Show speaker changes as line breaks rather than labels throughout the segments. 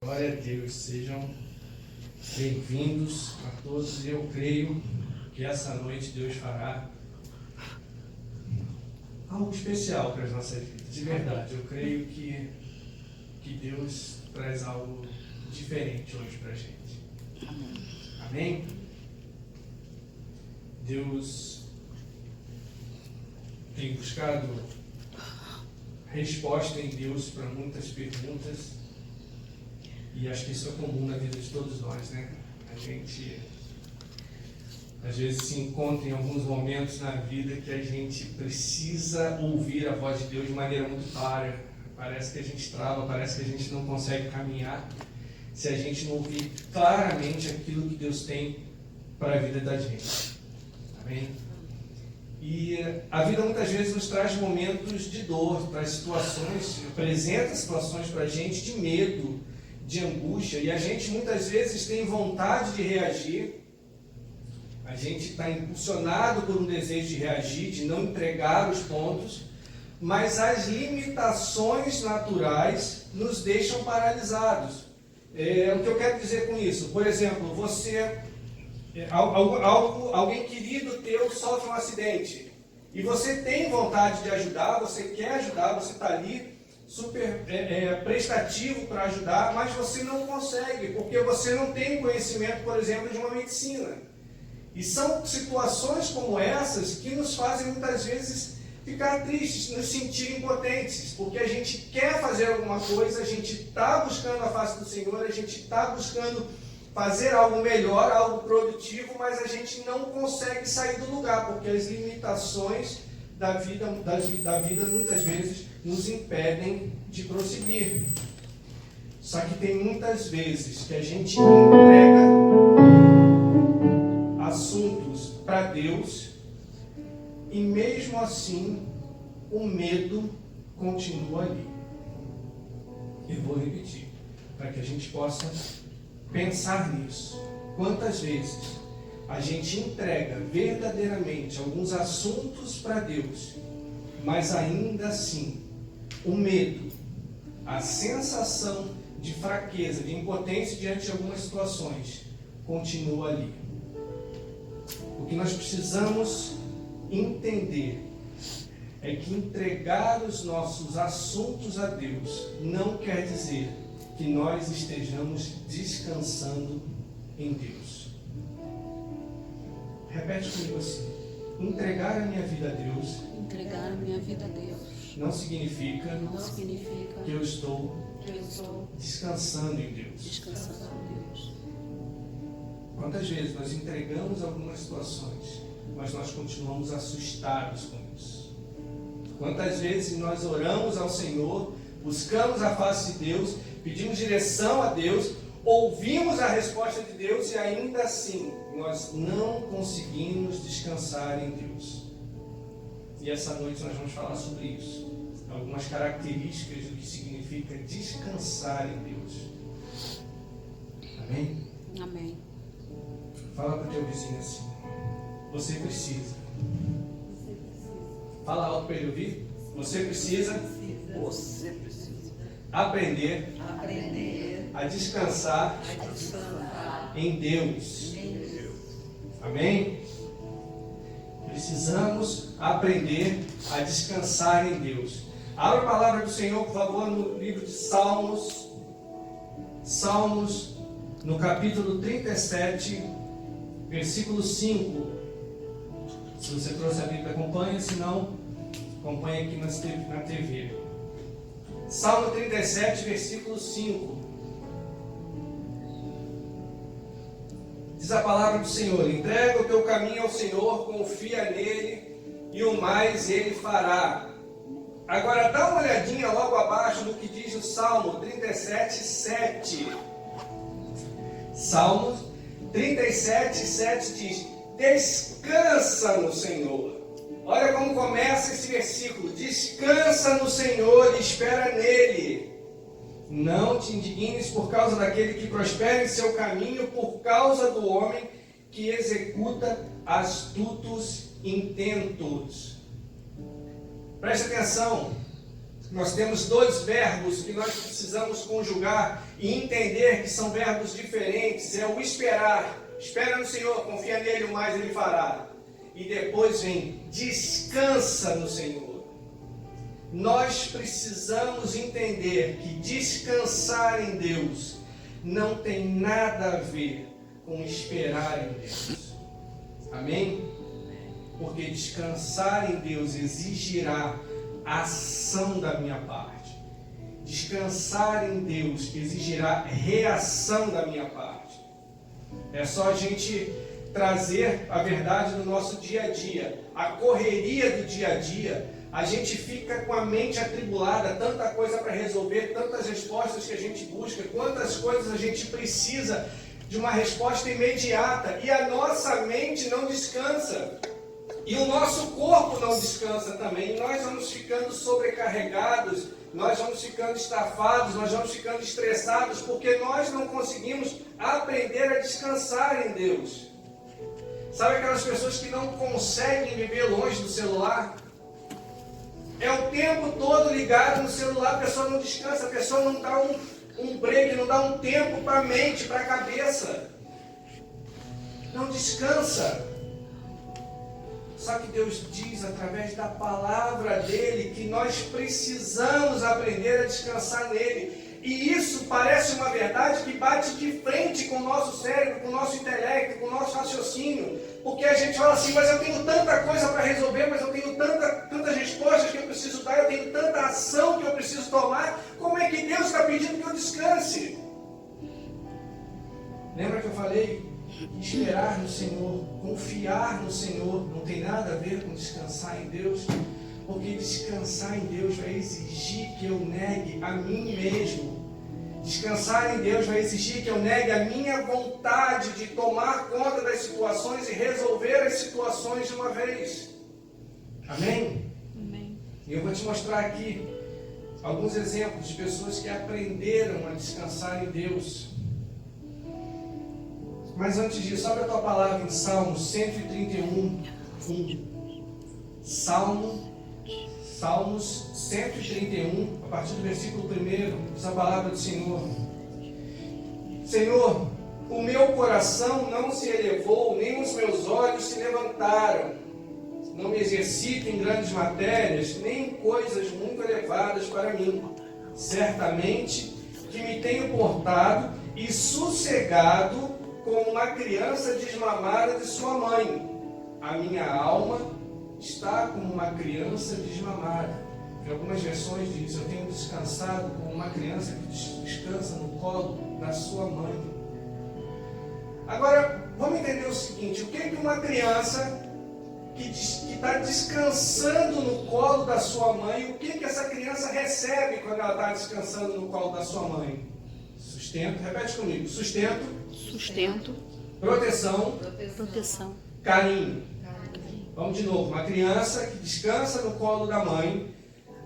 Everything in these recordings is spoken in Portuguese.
Glória a Deus, sejam bem-vindos a todos. Eu creio que essa noite Deus fará algo especial para as nossas vidas, de verdade. Eu creio que Deus traz algo diferente hoje para a gente. Amém? Deus tem buscado resposta em Deus para muitas perguntas. E acho que isso é comum na vida de todos nós, né? A gente, às vezes, se encontra em alguns momentos na vida que a gente precisa ouvir a voz de Deus de maneira muito clara. Parece que a gente trava, parece que a gente não consegue caminhar se a gente não ouvir claramente aquilo que Deus tem para a vida da gente. Amém? E a vida muitas vezes nos traz momentos de dor, traz situações, apresenta situações para a gente de medo, de angústia, e a gente muitas vezes tem vontade de reagir, a gente está impulsionado por um desejo de reagir, de não entregar os pontos, mas as limitações naturais nos deixam paralisados. O que eu quero dizer com isso? Por exemplo, alguém querido teu sofre um acidente, e você tem vontade de ajudar, você quer ajudar, você está ali, super prestativo para ajudar, mas você não consegue, porque você não tem conhecimento, por exemplo, de uma medicina. E são situações como essas que nos fazem muitas vezes ficar tristes, nos sentir impotentes, porque a gente quer fazer alguma coisa, a gente está buscando a face do Senhor, a gente está buscando fazer algo melhor, algo produtivo, mas a gente não consegue sair do lugar, porque as limitações da vida muitas vezes nos impedem de prosseguir. Só que tem muitas vezes que a gente entrega assuntos para Deus e mesmo assim o medo continua ali. Eu vou repetir, para que a gente possa pensar nisso. Quantas vezes a gente entrega verdadeiramente alguns assuntos para Deus, mas ainda assim o medo, a sensação de fraqueza, de impotência diante de algumas situações continua ali. O que nós precisamos entender é que entregar os nossos assuntos a Deus não quer dizer que nós estejamos descansando em Deus. Repete comigo assim: entregar a minha vida a Deus.
Entregar a minha vida a Deus
Não significa que eu estou descansando em Deus.
descansando em Deus.
Quantas vezes nós entregamos algumas situações, mas nós continuamos assustados com isso? Quantas vezes nós oramos ao Senhor, buscamos a face de Deus, pedimos direção a Deus, ouvimos a resposta de Deus e ainda assim nós não conseguimos descansar em Deus. E essa noite nós vamos falar sobre isso. Algumas características do que significa descansar em Deus. Amém?
Amém.
Fala para o teu vizinho assim: você precisa. Fala alto para ele ouvir. Você precisa aprender a descansar em Deus. Amém? Precisamos aprender a descansar em Deus. Abra a palavra do Senhor, por favor, no livro de Salmos. Salmos, no capítulo 37, versículo 5. Se você trouxe a Bíblia, acompanha. Se não, acompanha aqui na TV. Salmo 37, versículo 5. Diz a palavra do Senhor: entrega o teu caminho ao Senhor, confia nele e o mais ele fará. Agora dá uma olhadinha logo abaixo no que diz o Salmo 37, 7. Salmo 37, 7 diz: descansa no Senhor. Olha como começa esse versículo: descansa no Senhor e espera nele. Não te indignes por causa daquele que prospera em seu caminho, por causa do homem que executa astutos intentos. Preste atenção. nós temos dois verbos que nós precisamos conjugar e entender que são verbos diferentes. É o esperar. Espera no Senhor, confia nele, o mais ele fará. E depois vem, descansa no Senhor. Nós precisamos entender que descansar em Deus não tem nada a ver com esperar em Deus. Amém? Porque descansar em Deus exigirá ação da minha parte. Descansar em Deus exigirá reação da minha parte. É só a gente trazer a verdade do nosso dia a dia, a correria do dia a dia. A gente fica com a mente atribulada, tanta coisa para resolver, tantas respostas que a gente busca, quantas coisas a gente precisa de uma resposta imediata, e a nossa mente não descansa. E o nosso corpo não descansa também. E nós vamos ficando sobrecarregados, nós vamos ficando estafados, nós vamos ficando estressados, porque nós não conseguimos aprender a descansar em Deus. Sabe aquelas pessoas que não conseguem viver longe do celular? É o tempo todo ligado no celular, a pessoa não descansa, a pessoa não dá um break, não dá um tempo para a mente, para a cabeça. Não descansa. Só que Deus diz através da palavra dele que nós precisamos aprender a descansar nele. E isso parece uma verdade que bate de frente com o nosso cérebro, com o nosso intelecto, com o nosso raciocínio. Porque a gente fala assim, mas eu tenho tanta coisa para resolver, mas eu tenho tantas respostas que eu preciso dar, eu tenho tanta ação que eu preciso tomar. Como é que Deus está pedindo que eu descanse? Lembra que eu falei? Esperar no Senhor, confiar no Senhor, não tem nada a ver com descansar em Deus, porque descansar em Deus vai exigir que eu negue a mim mesmo. Descansar em Deus vai exigir que eu negue a minha vontade de tomar conta das situações e resolver as situações de uma vez. Amém?
Amém.
E eu vou te mostrar aqui alguns exemplos de pessoas que aprenderam a descansar em Deus. Mas antes disso, abre a tua palavra em Salmo 131, 1. Salmos 131, a partir do versículo 1, diz a palavra do Senhor. Senhor, o meu coração não se elevou, nem os meus olhos se levantaram. Não me exercito em grandes matérias, nem em coisas muito elevadas para mim. Certamente que me tenho portado e sossegado como uma criança desmamada de sua mãe. A minha alma está como uma criança desmamada. Em algumas versões diz, eu tenho descansado como uma criança que descansa no colo da sua mãe. Agora, vamos entender o seguinte, o que é que uma criança que está descansando no colo da sua mãe, o que é que essa criança recebe quando ela está descansando no colo da sua mãe? Sustento, repete comigo,
Sustento.
Proteção. Carinho. Vamos de novo. Uma criança que descansa no colo da mãe.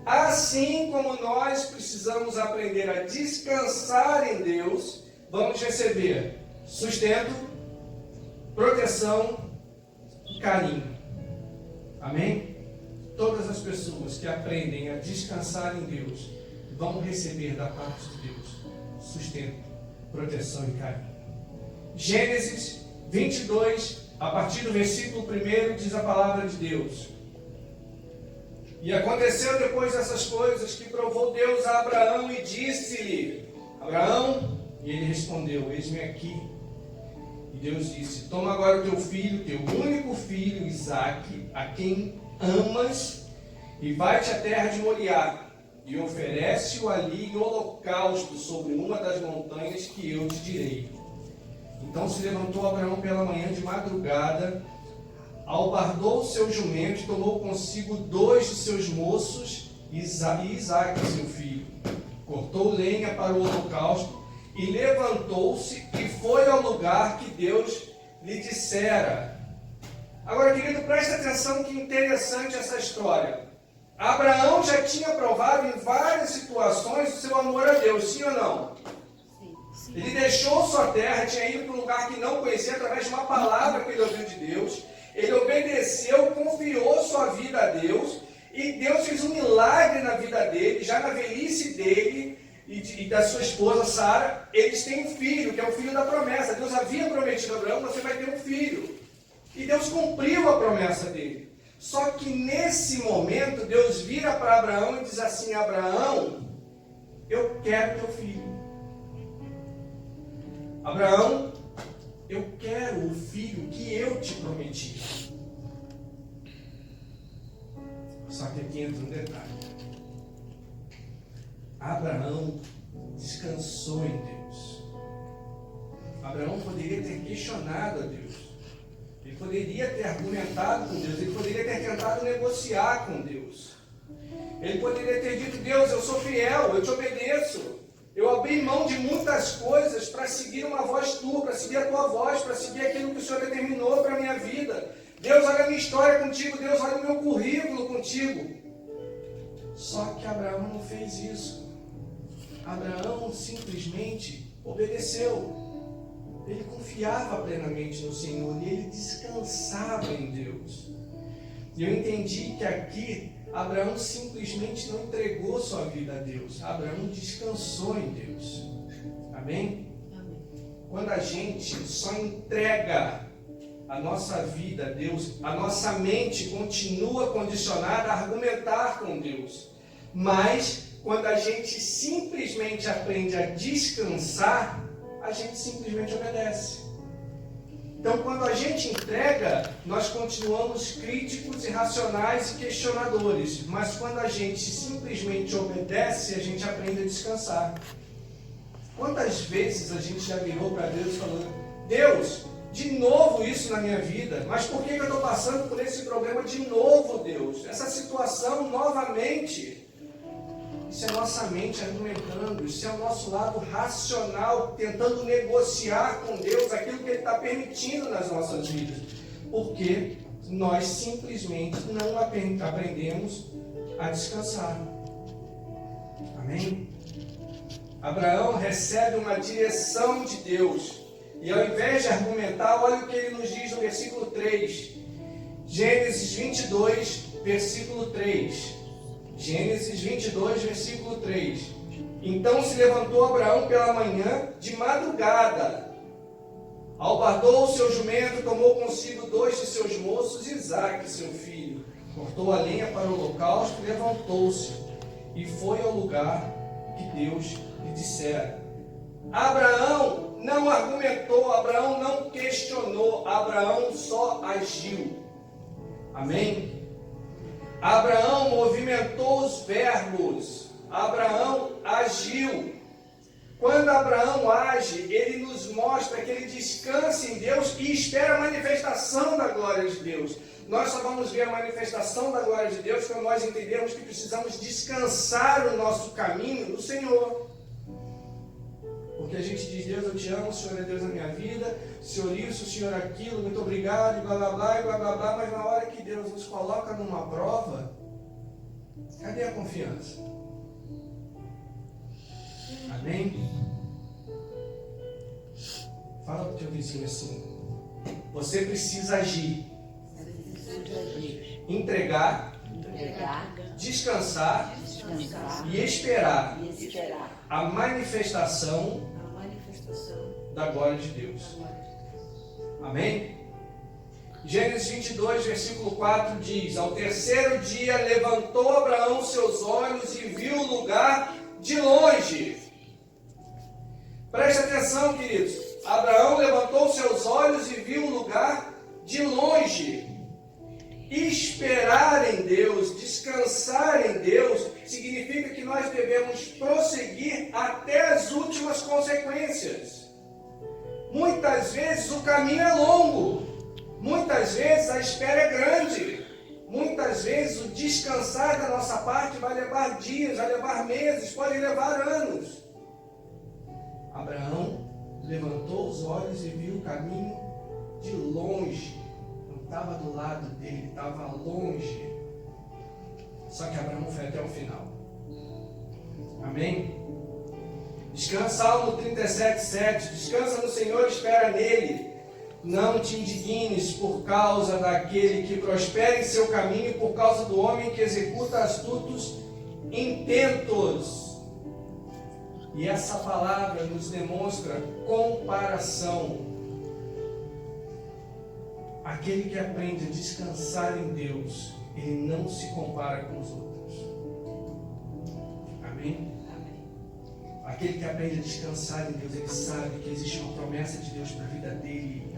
Assim como nós precisamos aprender a descansar em Deus, vamos receber sustento, proteção e carinho. Amém? Todas as pessoas que aprendem a descansar em Deus vão receber da parte de Deus sustento, proteção e carinho. Gênesis 22, a partir do versículo 1, diz a palavra de Deus. E aconteceu depois dessas coisas que provou Deus a Abraão e disse-lhe, Abraão, e ele respondeu, eis-me aqui. E Deus disse, toma agora o teu filho, teu único filho, Isaque, a quem amas, e vai-te à terra de Moriá, e oferece-o ali em holocausto sobre uma das montanhas que eu te direi. Então se levantou Abraão pela manhã de madrugada, albardou o seu jumento e tomou consigo 2 de seus moços e Isaque, seu filho. Cortou lenha para o holocausto e levantou-se e foi ao lugar que Deus lhe dissera. Agora, querido, preste atenção que interessante essa história. Abraão já tinha provado em várias situações o seu amor a Deus, sim ou não? Sim. Ele deixou sua terra, tinha ido para um lugar que não conhecia através de uma palavra que ele ouviu de Deus. Ele obedeceu, confiou sua vida a Deus
E Deus fez um milagre na vida dele, já na velhice dele e da sua esposa Sara, eles têm um filho, que é o filho da promessa. Deus havia prometido a Abraão, você vai ter um filho. E Deus cumpriu a promessa dele. Só que nesse momento, Deus vira para Abraão e diz assim: Abraão, eu quero teu filho. Abraão, eu quero o filho que eu te prometi. Só que aqui entra um detalhe. Abraão descansou em Deus. Abraão poderia ter questionado a Deus. Ele poderia ter argumentado com Deus. Ele poderia ter tentado negociar com Deus. Ele poderia ter dito: Deus, eu sou fiel, eu te obedeço. Eu abri mão de muitas coisas para seguir uma voz tua, para seguir a tua voz, para seguir aquilo que o Senhor determinou para a minha vida. Deus, olha a minha história contigo. Deus, olha o meu currículo contigo. Só que Abraão não fez isso. Abraão simplesmente obedeceu. Ele confiava plenamente no Senhor e ele descansava em Deus. E eu entendi que aqui Abraão simplesmente não entregou sua vida a Deus. Abraão descansou em Deus. Amém? Amém. Quando a gente só entrega a nossa vida a Deus, a nossa mente continua condicionada a argumentar com Deus. Mas quando a gente simplesmente aprende a descansar, a gente simplesmente obedece. Então, quando a gente entrega, nós continuamos críticos, irracionais e questionadores. Mas quando a gente simplesmente obedece, a gente aprende a descansar. Quantas vezes a gente já virou para Deus e falou: Deus, de novo isso na minha vida, mas por que eu estou passando por esse problema de novo, Deus? Essa situação novamente. Isso é nossa mente argumentando, isso é o nosso lado racional, tentando negociar com Deus aquilo que Ele está permitindo nas nossas vidas. Porque nós simplesmente não aprendemos a descansar. Amém? Abraão recebe uma direção de Deus. E ao invés de argumentar, olha o que ele nos diz no versículo 3. Gênesis 22, versículo 3. Gênesis 22, versículo 3. Então se levantou Abraão pela manhã, de madrugada. Albardou o seu jumento, tomou consigo 2 de seus moços, Isaque, seu filho. Cortou a lenha para o holocausto, levantou-se e foi ao lugar que Deus lhe dissera. Abraão não argumentou, Abraão não questionou, Abraão só agiu. Amém? Abraão movimentou os verbos, Abraão agiu. Quando Abraão age, ele nos mostra que ele descansa em Deus e espera a manifestação da glória de Deus. Nós só vamos ver a manifestação da glória de Deus quando nós entendermos que precisamos descansar o nosso caminho no Senhor. Porque a gente diz: Deus, eu te amo, o Senhor é Deus na minha vida, o Senhor isso, o Senhor aquilo, muito obrigado, e blá blá blá, e blá blá blá, mas na hora que Deus nos coloca numa prova, cadê a confiança? Amém? Fala para o teu vizinho assim: você precisa agir, entregar, descansar e esperar a manifestação da glória de Deus. Amém? Gênesis 22, versículo 4 diz: ao terceiro dia levantou Abraão seus olhos e viu o lugar de longe. Preste atenção, queridos. Abraão levantou seus olhos e viu o lugar de longe. Esperar em Deus, descansar em Deus, significa que nós devemos prosseguir até as últimas consequências. Muitas vezes o caminho é longo, muitas vezes a espera é grande, muitas vezes o descansar da nossa parte vai levar dias, vai levar meses, pode levar anos. Abraão levantou os olhos e viu o caminho de longe. Não estava do lado dele, estava longe. Só que Abraão foi até o final. Amém? Descansa, Salmo 37:7. Descansa no Senhor, espera nele. Não te indignes por causa daquele que prospera em seu caminho, por causa do homem que executa astutos intentos. E essa palavra nos demonstra comparação. Aquele que aprende a descansar em Deus, ele não se compara com os outros. Amém? Aquele que aprende a descansar em Deus, ele sabe que existe uma promessa de Deus para a vida dele.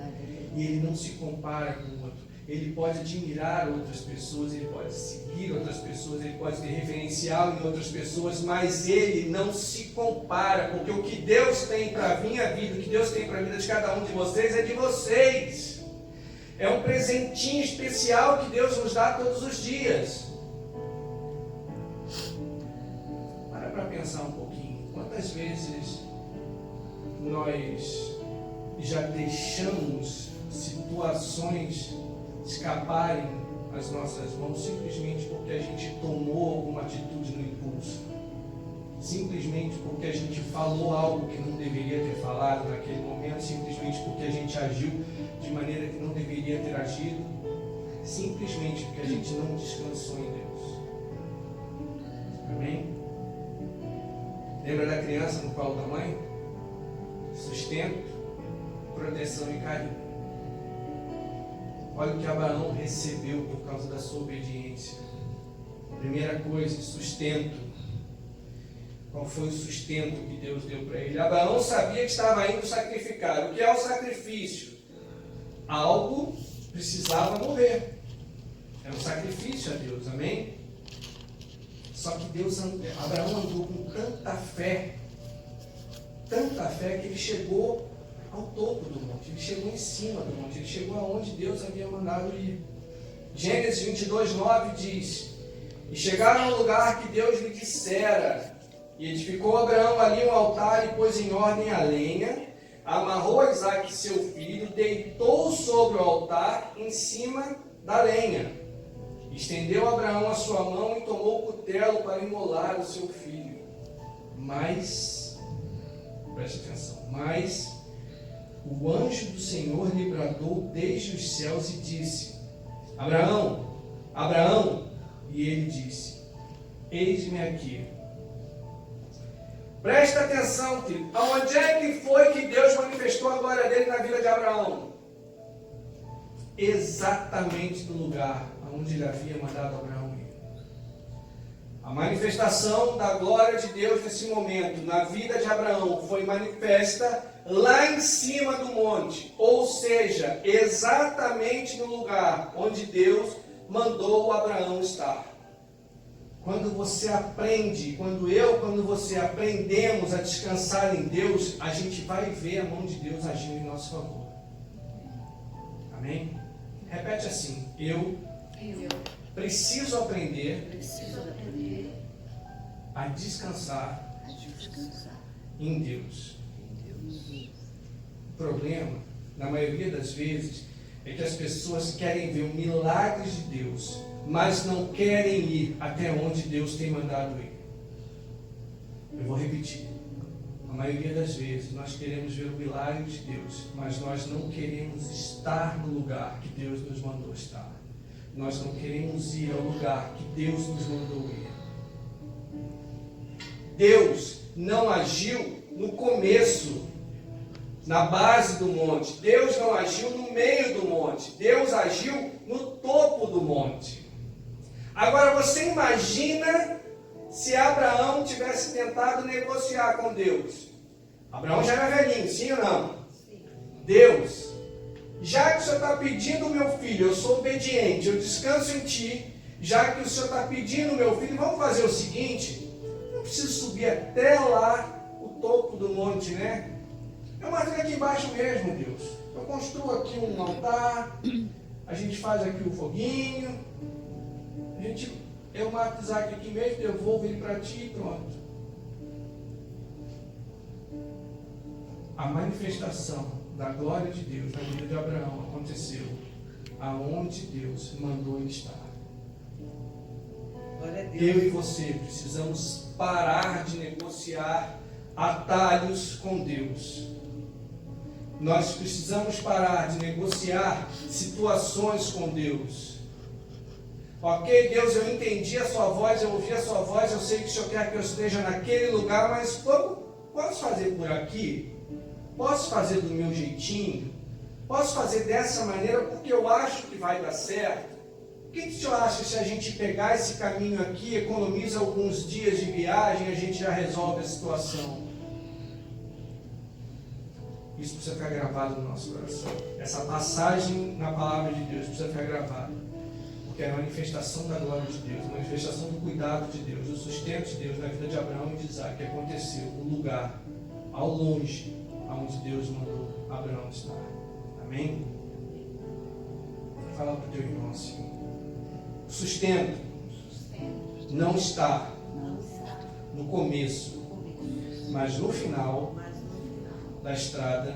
E ele não se compara com o outro. Ele pode admirar outras pessoas, ele pode seguir outras pessoas, ele pode ter referencial em outras pessoas, mas ele não se compara, porque o que Deus tem para a minha vida, o que Deus tem para a vida de cada um de vocês é de vocês. É um presentinho especial que Deus nos dá todos os dias. Para pensar um pouquinho. Quantas vezes nós já deixamos situações escaparem as nossas mãos simplesmente porque a gente tomou alguma atitude no impulso, simplesmente porque a gente falou algo que não deveria ter falado naquele momento, simplesmente porque a gente agiu de maneira que não deveria ter agido, simplesmente porque a gente não descansou em Deus. Amém? Lembra da criança no colo da mãe? Sustento, proteção e carinho. Olha o que Abraão recebeu por causa da sua obediência. Primeira coisa, sustento. Qual foi o sustento que Deus deu para ele? Abraão sabia que estava indo sacrificar. O que é o sacrifício? Algo precisava morrer. É um sacrifício a Deus, amém? Só que Abraão andou com tanta fé que ele chegou ao topo do monte, ele chegou em cima do monte, ele chegou aonde Deus havia mandado ir. Gênesis 22:9 diz: e chegaram ao lugar que Deus lhe dissera, e edificou Abraão ali um altar e pôs em ordem a lenha, amarrou a Isaque seu filho, deitou sobre o altar em cima da lenha. Estendeu Abraão a sua mão e tomou o cutelo para imolar o seu filho. Mas, preste atenção, mas o anjo do Senhor lhe bradou desde os céus e disse: Abraão, Abraão. E ele disse: eis-me aqui. Presta atenção, querido. Aonde é que foi que Deus manifestou a glória dele na vida de Abraão? Exatamente no lugar onde ele havia mandado Abraão ir. A manifestação da glória de Deus nesse momento, na vida de Abraão, foi manifesta lá em cima do monte, ou seja, exatamente no lugar onde Deus mandou Abraão estar. Quando você aprende, quando você aprendemos a descansar em Deus, a gente vai ver a mão de Deus agindo em nosso favor. Amém? Repete assim: eu preciso aprender a descansar em Deus. O problema, na maioria das vezes, é que as pessoas querem ver o milagre de Deus, mas não querem ir até onde Deus tem mandado ir. Eu vou repetir. A maioria das vezes nós queremos ver o milagre de Deus, mas nós não queremos estar no lugar que Deus nos mandou estar. Nós não queremos ir ao lugar que Deus nos mandou ir. Deus não agiu no começo, na base do monte. Deus não agiu no meio do monte. Deus agiu no topo do monte. Agora você imagina se Abraão tivesse tentado negociar com Deus. Abraão já era velhinho, sim ou não? Sim. Deus, já que o Senhor está pedindo o meu filho, eu sou obediente, eu descanso em Ti. Já que o Senhor está pedindo o meu filho, vamos fazer o seguinte: não preciso subir até lá, o topo do monte, né? Eu mato aqui embaixo mesmo, Deus. Eu construo aqui um altar, a gente faz aqui o foguinho, eu mato Isaac aqui mesmo, devolvo ele para Ti e pronto. A manifestação da glória de Deus na vida de Abraão aconteceu aonde Deus mandou ele estar. Eu e você precisamos parar de negociar atalhos com Deus. Nós precisamos parar de negociar situações com Deus. Ok, Deus, eu entendi a sua voz, eu ouvi a sua voz, eu sei que o Senhor quer que eu esteja naquele lugar, mas posso fazer por aqui? Posso fazer do meu jeitinho? Posso fazer dessa maneira porque eu acho que vai dar certo? O que o senhor acha se a gente pegar esse caminho aqui, economiza alguns dias de viagem, a gente já resolve a situação? Isso precisa ficar gravado no nosso coração. Essa passagem na palavra de Deus precisa ficar gravada. Porque é a manifestação da glória de Deus, a manifestação do cuidado de Deus, do sustento de Deus na vida de Abraão e de Isaac, que aconteceu no lugar, ao longe, aonde Deus mandou Abraão estar. Amém? Fala para o teu irmão assim. O sustento não está no começo, mas no final da estrada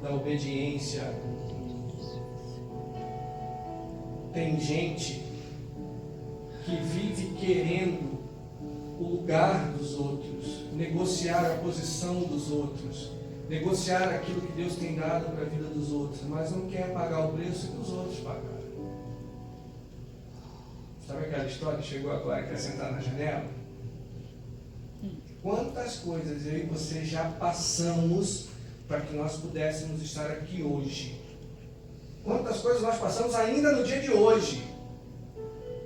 da obediência. Tem gente que vive querendo o lugar dos outros, negociar a posição dos outros, negociar aquilo que Deus tem dado para a vida dos outros, mas não quer pagar o preço que os outros pagaram. Sabe aquela história que chegou agora, quer sentar na janela? Quantas coisas eu e você já passamos para que nós pudéssemos estar aqui hoje? Quantas coisas nós passamos ainda no dia de hoje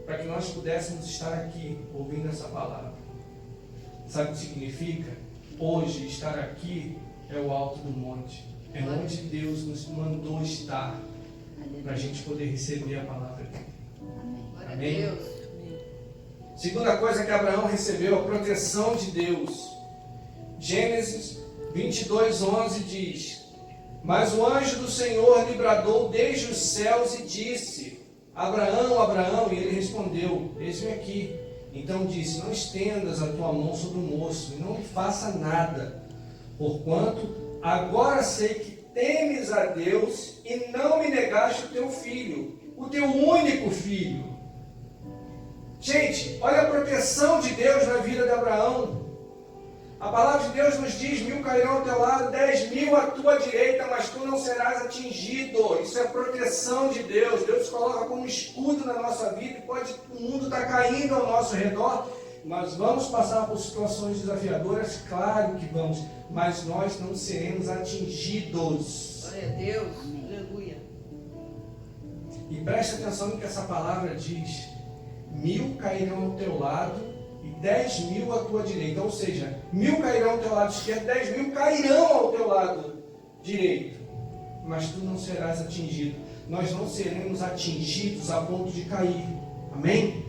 para que nós pudéssemos estar aqui ouvindo essa palavra? Sabe o que significa? Hoje estar aqui é o alto do monte, é onde Deus nos mandou estar para a gente poder receber a palavra dele. Amém? Segunda coisa que Abraão recebeu, a proteção de Deus. Gênesis 22:11 diz: mas o anjo do Senhor lhe bradou desde os céus e disse: Abraão, Abraão, e ele respondeu: eis-me aqui. Então disse: não estendas a tua mão sobre o moço, e não lhe faça nada, porquanto agora sei que temes a Deus e não me negaste o teu filho, o teu único filho. Gente, olha a proteção de Deus na vida de Abraão. A palavra de Deus nos diz: 1000 cairão ao teu lado, 10.000 à tua direita, mas tu não serás atingido. Isso é proteção de Deus. Deus coloca como escudo na nossa vida e o mundo está caindo ao nosso redor. Nós vamos passar por situações desafiadoras, claro que vamos, mas nós não seremos atingidos.
Glória a Deus, aleluia.
E preste atenção no que essa palavra diz: 1000 cairão ao teu lado e 10.000 à tua direita. Ou seja, 1000 cairão ao teu lado esquerdo, 10.000 cairão ao teu lado direito, mas tu não serás atingido. Nós não seremos atingidos a ponto de cair. Amém?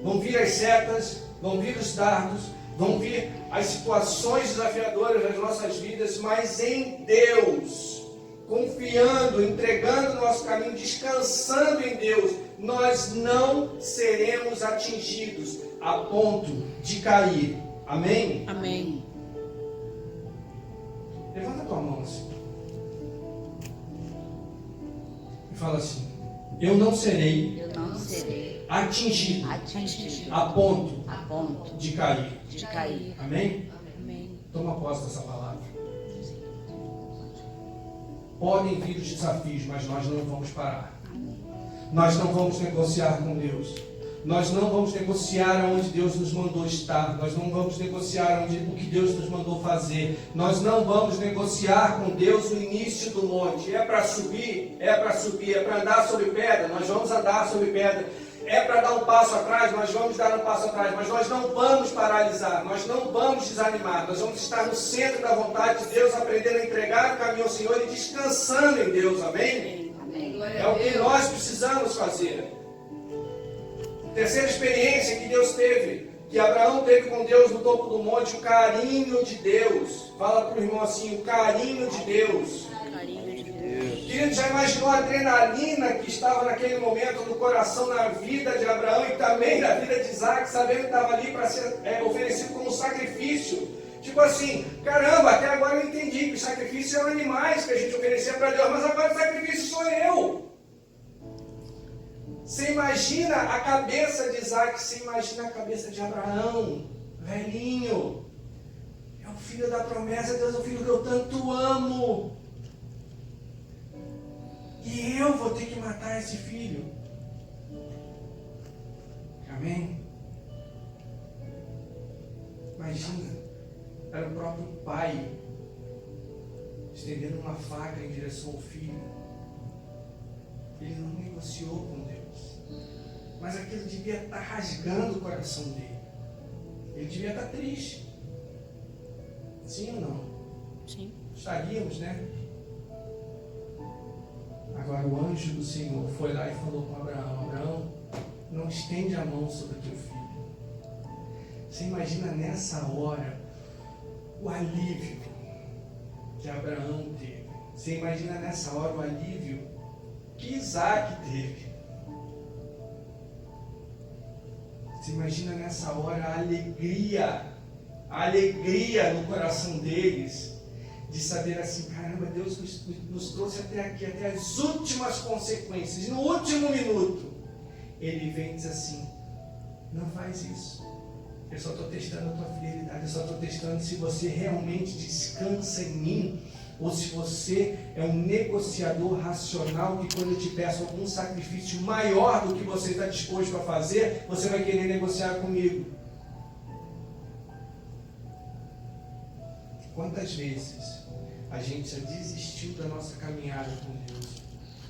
Vão vir as setas, vão vir os dardos, vão vir as situações desafiadoras das nossas vidas, mas em Deus, confiando, entregando o nosso caminho, descansando em Deus, nós não seremos atingidos a ponto de cair. Amém?
Amém.
Levanta a tua mão assim e fala assim: eu não serei atingido a ponto de cair. Amém?
Amém.
Toma posse dessa palavra. Podem vir os desafios, mas nós não vamos parar. Nós não vamos negociar com Deus. Nós não vamos negociar onde Deus nos mandou estar. Nós não vamos negociar o que Deus nos mandou fazer. Nós não vamos negociar com Deus o início do monte. É para subir? É para subir. É para andar sobre pedra? Nós vamos andar sobre pedra. É para dar um passo atrás? Nós vamos dar um passo atrás. Mas nós não vamos paralisar. Nós não vamos desanimar. Nós vamos estar no centro da vontade de Deus, aprendendo a entregar o caminho ao Senhor e descansando em Deus. Amém? É o que nós precisamos fazer. Terceira experiência que Deus teve, que Abraão teve com Deus no topo do monte, o carinho de Deus. Fala para o irmão assim: o carinho de Deus. Querido, já imaginou a adrenalina que estava naquele momento no coração, na vida de Abraão e também na vida de Isaac, sabendo que estava ali para ser oferecido como sacrifício? Tipo assim, caramba, até agora eu entendi que os sacrifícios eram animais que a gente oferecia para Deus, mas agora o sacrifício sou eu. Você imagina a cabeça de Isaac, você imagina a cabeça de Abraão, velhinho. Eu É o filho da promessa, Deus, é o filho que eu tanto amo. E eu vou ter que matar esse filho. Amém? Imagina, era o próprio pai estendendo uma faca em direção ao filho. Ele não negociou com Deus. Mas aquilo devia estar rasgando o coração dele. Ele devia estar triste. Sim ou não?
Sim.
Estaríamos, né? Agora o anjo do Senhor foi lá e falou com Abraão: Abraão, não estende a mão sobre o teu filho. Você imagina nessa hora o alívio que Abraão teve. Você imagina nessa hora o alívio que Isaac teve. Você imagina nessa hora a alegria no coração deles, de saber assim, caramba, Deus nos trouxe até aqui, até as últimas consequências. E no último minuto, Ele vem e diz assim, não faz isso. Eu só estou testando a tua fidelidade, eu só estou testando se você realmente descansa em mim, ou se você é um negociador racional que quando eu te peço algum sacrifício maior do que você está disposto a fazer, você vai querer negociar comigo. Quantas vezes a gente já desistiu da nossa caminhada com Deus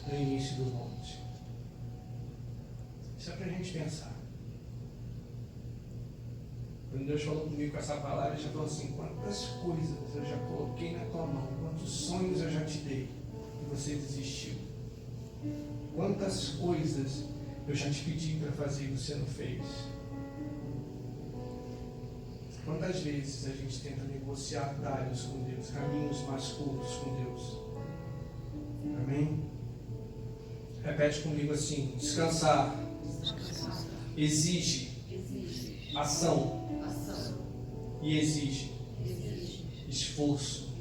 no início do monte? Isso é para a gente pensar. Quando Deus falou comigo com essa palavra, Ele já falou assim, quantas coisas eu já coloquei na tua mão, quantos sonhos eu já te dei e você desistiu. Quantas coisas eu já te pedi para fazer e você não fez. Quantas vezes a gente tenta negociar atalhos com Deus, caminhos mais curtos com Deus. Amém? Repete comigo assim, descansar. Exige ação. E exige esforço.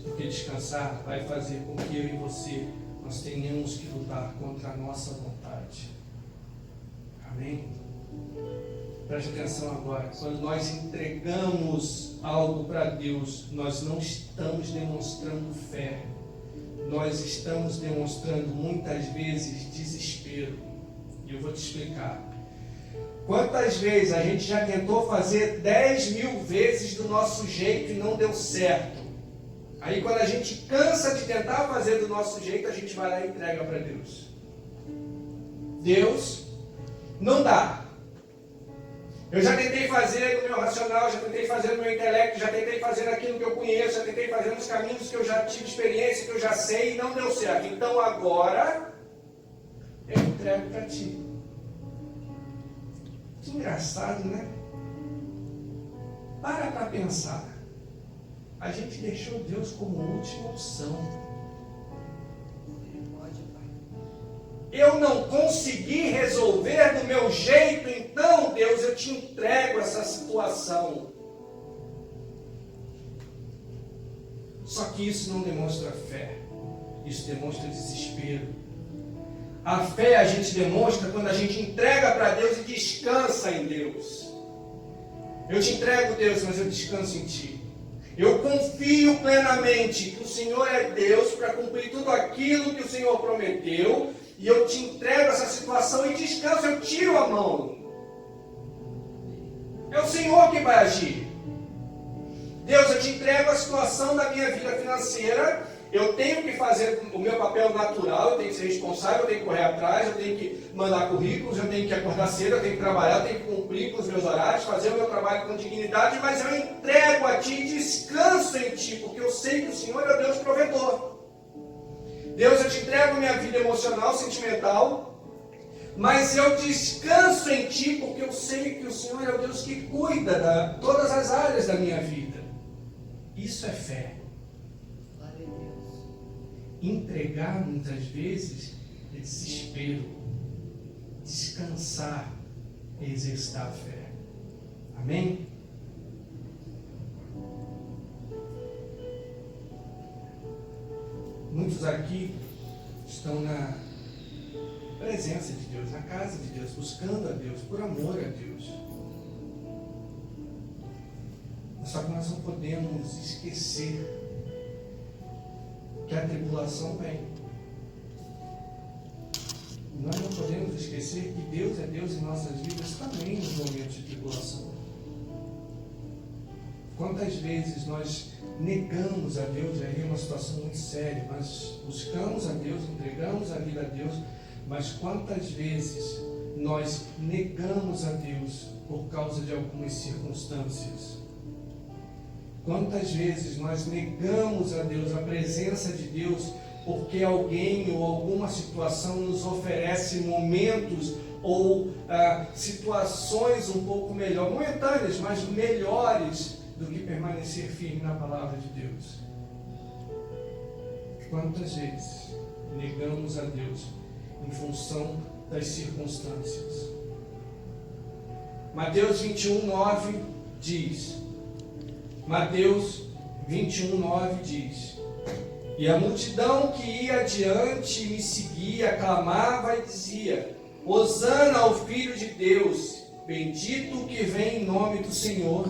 Porque descansar vai fazer com que eu e você nós tenhamos que lutar contra a nossa vontade. Amém? Preste atenção agora. Quando nós entregamos algo para Deus, nós não estamos demonstrando fé. Nós estamos demonstrando muitas vezes desespero. E eu vou te explicar. Quantas vezes a gente já tentou fazer 10.000 vezes do nosso jeito e não deu certo? Aí quando a gente cansa de tentar fazer do nosso jeito, a gente vai lá e entrega para Deus. Deus, não dá. Eu já tentei fazer no meu racional, já tentei fazer no meu intelecto, já tentei fazer naquilo que eu conheço, já tentei fazer nos caminhos que eu já tive experiência, que eu já sei e não deu certo. Então agora, eu entrego para Ti. Que engraçado, né? Para pensar. A gente deixou Deus como última opção. Eu não consegui resolver do meu jeito, então, Deus, eu te entrego essa situação. Só que isso não demonstra fé. Isso demonstra desespero. A fé a gente demonstra quando a gente entrega para Deus e descansa em Deus. Eu te entrego, Deus, mas eu descanso em Ti. Eu confio plenamente que o Senhor é Deus para cumprir tudo aquilo que o Senhor prometeu. E eu te entrego essa situação e descanso, eu tiro a mão. É o Senhor que vai agir. Deus, eu te entrego a situação da minha vida financeira. Eu tenho que fazer o meu papel natural, eu tenho que ser responsável, eu tenho que correr atrás, eu tenho que mandar currículos, eu tenho que acordar cedo, eu tenho que trabalhar, eu tenho que cumprir com os meus horários, fazer o meu trabalho com dignidade, mas eu entrego a Ti e descanso em Ti, porque eu sei que o Senhor é o Deus provedor. Deus, eu te entrego minha vida emocional, sentimental, mas eu descanso em Ti, porque eu sei que o Senhor é o Deus que cuida de todas as áreas da minha vida. Isso é fé. Entregar muitas vezes é desespero. Descansar é exercitar a fé. Amém? Muitos aqui estão na presença de Deus, na casa de Deus, buscando a Deus, por amor a Deus. Mas Só que nós não podemos esquecer que a tribulação vem. Nós não podemos esquecer que Deus é Deus em nossas vidas também nos momentos de tribulação. Quantas vezes nós negamos a Deus, aí é uma situação muito séria, nós buscamos a Deus, entregamos a vida a Deus, mas quantas vezes nós negamos a Deus por causa de algumas circunstâncias? Quantas vezes nós negamos a Deus, a presença de Deus, porque alguém ou alguma situação nos oferece momentos ou situações um pouco melhores, momentâneas, mas melhores do que permanecer firme na palavra de Deus? Quantas vezes negamos a Deus em função das circunstâncias? Mateus 21:9 diz, Mateus 21:9 diz: e a multidão que ia adiante e me seguia, clamava e dizia: Hosana ao Filho de Deus, bendito o que vem em nome do Senhor,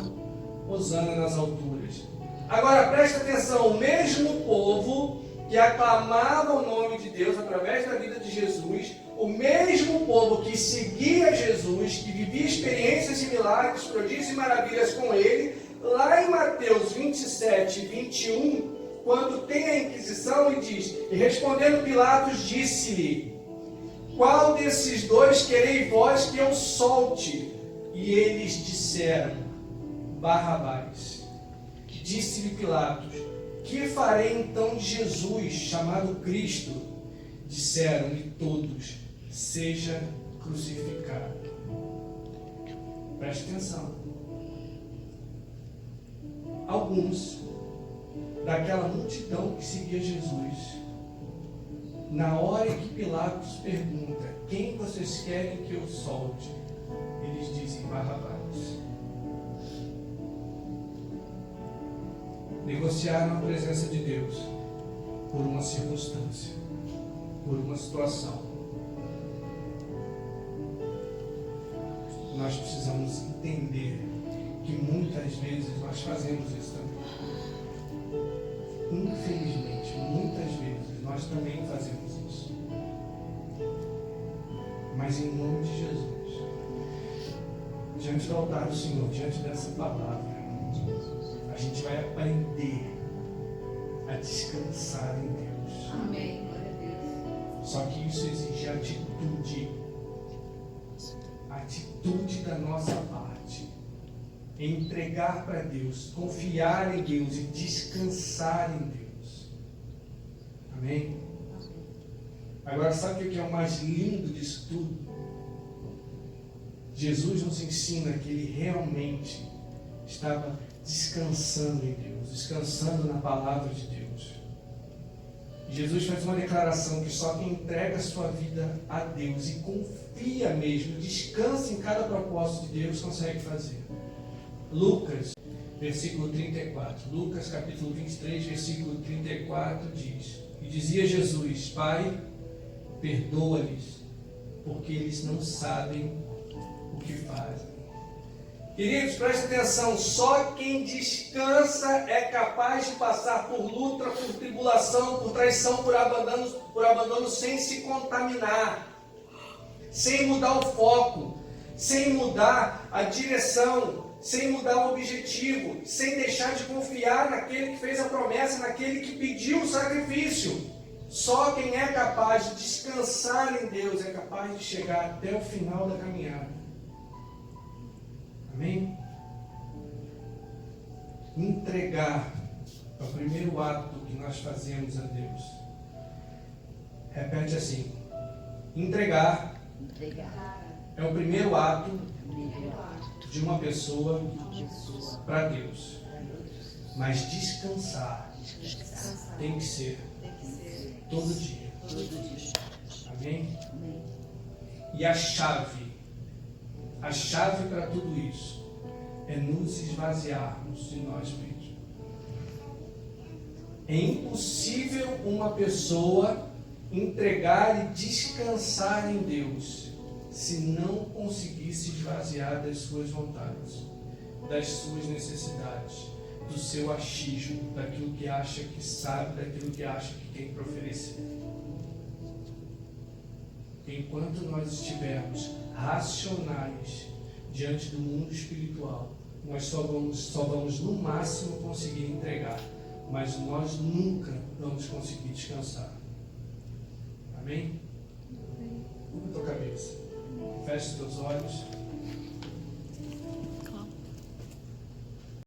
Hosana nas alturas. Agora presta atenção, o mesmo povo que aclamava o nome de Deus através da vida de Jesus, o mesmo povo que seguia Jesus, que vivia experiências similares, prodígios e maravilhas com ele, lá em Mateus 27:21, quando tem a Inquisição, e diz: e respondendo Pilatos, disse-lhe: qual desses dois quereis vós que eu solte? E eles disseram: Barrabás. Disse-lhe Pilatos: que farei então de Jesus, chamado Cristo? Disseram-lhe todos: seja crucificado. Preste atenção. Alguns daquela multidão que seguia Jesus, na hora que Pilatos pergunta: quem vocês querem que eu solte? Eles dizem: Barrabás. Negociaram a presença de Deus por uma circunstância, por uma situação. Nós precisamos entender que muitas vezes nós fazemos isso também. Infelizmente, muitas vezes nós também fazemos isso. Mas em nome de Jesus, diante do altar do Senhor, diante dessa palavra, a gente vai aprender a descansar em Deus.
Amém. Glória a Deus.
Só que isso exige atitude. Atitude da nossa parte. Entregar para Deus, confiar em Deus e descansar em Deus. Amém? Agora, sabe o que é o mais lindo disso tudo? Jesus nos ensina que Ele realmente estava descansando em Deus, descansando na palavra de Deus. Jesus faz uma declaração que só quem entrega a sua vida a Deus e confia mesmo, descansa em cada propósito de Deus, consegue fazer. Lucas, versículo 34. Lucas, capítulo 23, versículo 34 diz: e dizia Jesus: Pai, perdoa-lhes, porque eles não sabem o que fazem. Queridos, preste atenção, só quem descansa é capaz de passar por luta, por tribulação, por traição, por abandono sem se contaminar, sem mudar o foco, sem mudar a direção, sem mudar o objetivo, sem deixar de confiar naquele que fez a promessa, naquele que pediu o sacrifício. Só quem é capaz de descansar em Deus é capaz de chegar até o final da caminhada. Amém? Entregar é o primeiro ato que nós fazemos a Deus. Repete assim: entregar é o primeiro ato de uma pessoa para Deus. Mas descansar tem que ser todo dia. Amém? E a chave para tudo isso é nos esvaziarmos de nós mesmos. É impossível uma pessoa entregar e descansar em Deus se não conseguir se esvaziar das suas vontades, das suas necessidades,
do seu achismo, daquilo que acha que sabe, daquilo que acha que tem para oferecer. Enquanto nós estivermos racionais diante do mundo espiritual, nós só vamos no máximo conseguir entregar, mas nós nunca vamos conseguir descansar. Amém? Curva a tua cabeça, feche os teus olhos.